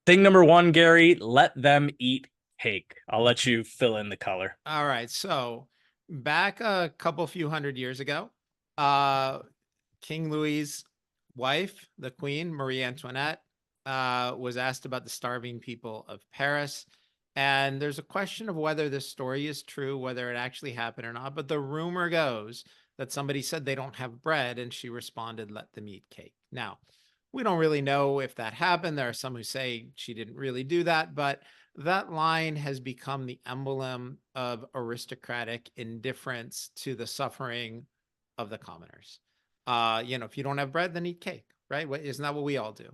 Thing number one, Gary, let them eat cake. I'll let you fill in the color. All right. So back a couple few hundred years ago, uh, King Louis's wife, the Queen, Marie Antoinette, was asked about the starving people of Paris. And there's a question of whether this story is true, whether it actually happened or not. But the rumor goes that somebody said they don't have bread, and she responded, let them eat cake. Now, we don't really know if that happened. There are some who say she didn't really do that, but that line has become the emblem of aristocratic indifference to the suffering of the commoners. If you don't have bread, then eat cake, right? Isn't that what we all do?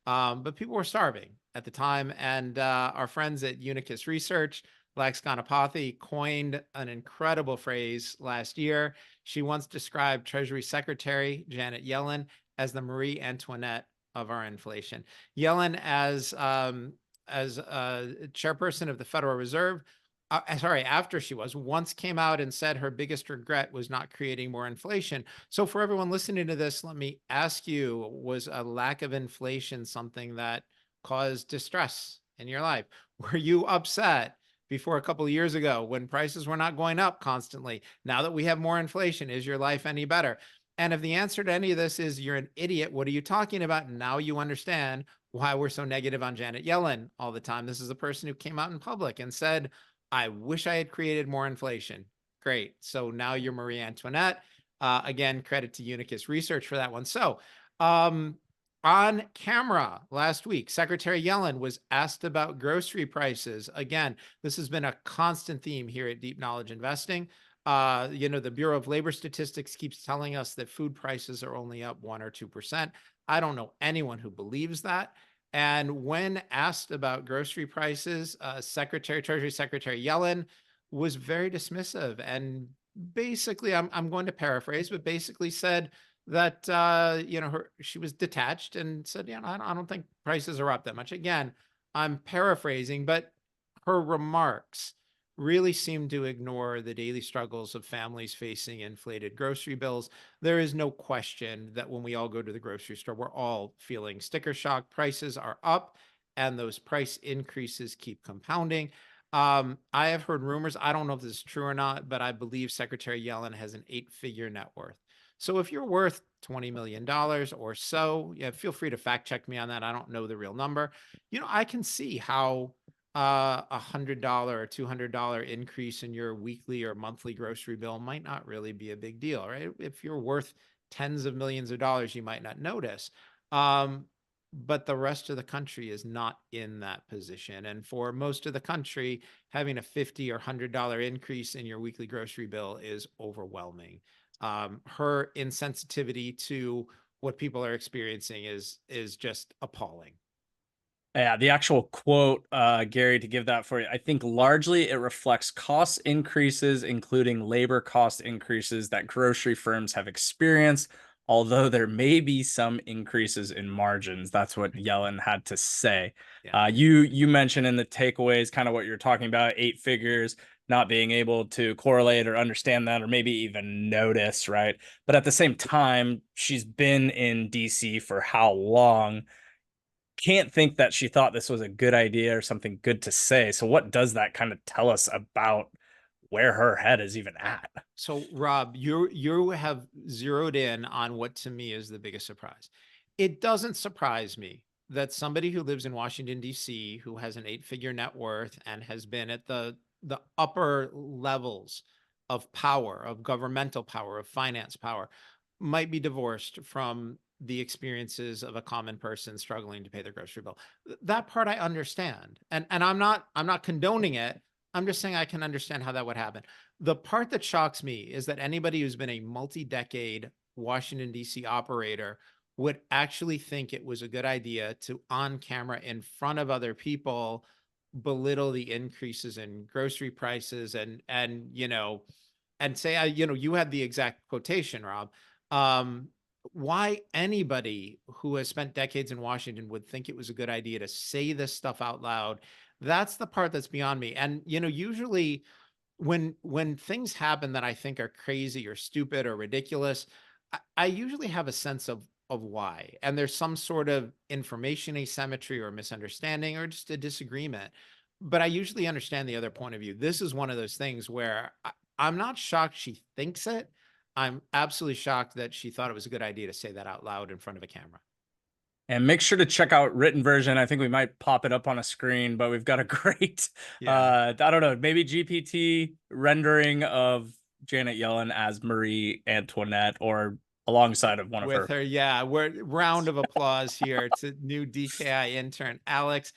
But people were starving at the time, and our friends at Unicus Research, Lex Ganapathy, coined an incredible phrase last year. She once described Treasury Secretary Janet Yellen as the Marie Antoinette of our inflation. Yellen, as chairperson of the Federal Reserve, after she was once came out and said her biggest regret was not creating more inflation. So for everyone listening to this, let me ask you, was a lack of inflation something that caused distress in your life? Were you upset before a couple of years ago when prices were not going up constantly? Now that we have more inflation, is your life any better? And if the answer to any of this is you're an idiot, what are you talking about? Now you understand why we're so negative on Janet Yellen all the time. This is a person who came out in public and said, I wish I had created more inflation. Great. So now you're Marie Antoinette. Again, credit to Unicus Research for that one. So on camera last week, Secretary Yellen was asked about grocery prices. Again, this has been a constant theme here at Deep Knowledge Investing. The Bureau of Labor Statistics keeps telling us that food prices are only up 1 or 2%. I don't know anyone who believes that. And when asked about grocery prices, Treasury Secretary Yellen was very dismissive and basically, I'm going to paraphrase, but basically said that she was detached and said, I don't think prices are up that much. Again, I'm paraphrasing, but her remarks really seem to ignore the daily struggles of families facing inflated grocery bills. There is no question that when we all go to the grocery store, we're all feeling sticker shock. Prices are up, and those price increases keep compounding. I have heard rumors. I don't know if this is true or not, but I believe Secretary Yellen has an 8-figure net worth. So if you're worth $20 million or so, yeah, feel free to fact check me on that. I don't know the real number. I can see how $100 or $200 increase in your weekly or monthly grocery bill might not really be a big deal, right? If you're worth tens of millions of dollars, you might not notice. But the rest of the country is not in that position. And for most of the country, having a $50 or $100 increase in your weekly grocery bill is overwhelming. Her insensitivity to what people are experiencing is just appalling. Yeah, the actual quote, Gary, to give that for you, I think largely it reflects cost increases, including labor cost increases that grocery firms have experienced, although there may be some increases in margins. That's what Yellen had to say. Yeah. You mentioned in the takeaways kind of what you're talking about, 8 figures, not being able to correlate or understand that, or maybe even notice, right? But at the same time, she's been in DC for how long? Can't think that she thought this was a good idea or something good to say. So what does that kind of tell us about where her head is even at? So Rob, you have zeroed in on what to me is the biggest surprise. It doesn't surprise me that somebody who lives in Washington D.C., who has an 8-figure net worth and has been at the upper levels of power, of governmental power, of finance power, might be divorced from the experiences of a common person struggling to pay their grocery bill. That part I understand. And I'm not condoning it. I'm just saying I can understand how that would happen. The part that shocks me is that anybody who's been a multi-decade Washington, D.C. operator would actually think it was a good idea to, on camera in front of other people, belittle the increases in grocery prices and say, you had the exact quotation, Rob. Why anybody who has spent decades in Washington would think it was a good idea to say this stuff out loud, that's the part that's beyond me. And, usually when things happen that I think are crazy or stupid or ridiculous, I usually have a sense of of why. And there's some sort of information asymmetry or misunderstanding or just a disagreement. But I usually understand the other point of view. This is one of those things where I'm not shocked she thinks it. I'm absolutely shocked that she thought it was a good idea to say that out loud in front of a camera. And make sure to check out written version. I think we might pop it up on a screen, but we've got a great, Yeah. I don't know, maybe GPT rendering of Janet Yellen as Marie Antoinette or alongside of one of With her. her, yeah. We're round of applause here to new DKI intern Alex.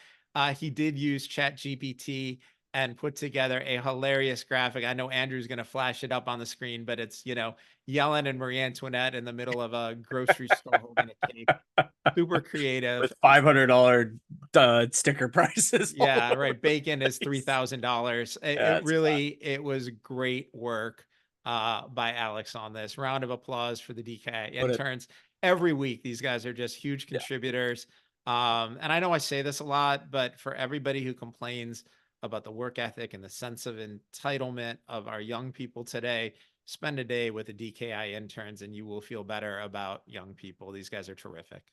He did use Chat GPT and put together a hilarious graphic. I know Andrew's going to flash it up on the screen, but it's, Yellen and Marie Antoinette in the middle of a grocery store holding a cake. Super creative. With $500 sticker prices. Yeah, right. Bacon is $3,000. It That's bad. really, it was great work by Alex on this. Round of applause for the DKI Put it, interns. Every week, these guys are just huge yeah. contributors. And I know I say this a lot, but for everybody who complains about the work ethic and the sense of entitlement of our young people today, spend a day with the DKI interns and you will feel better about young people. These guys are terrific.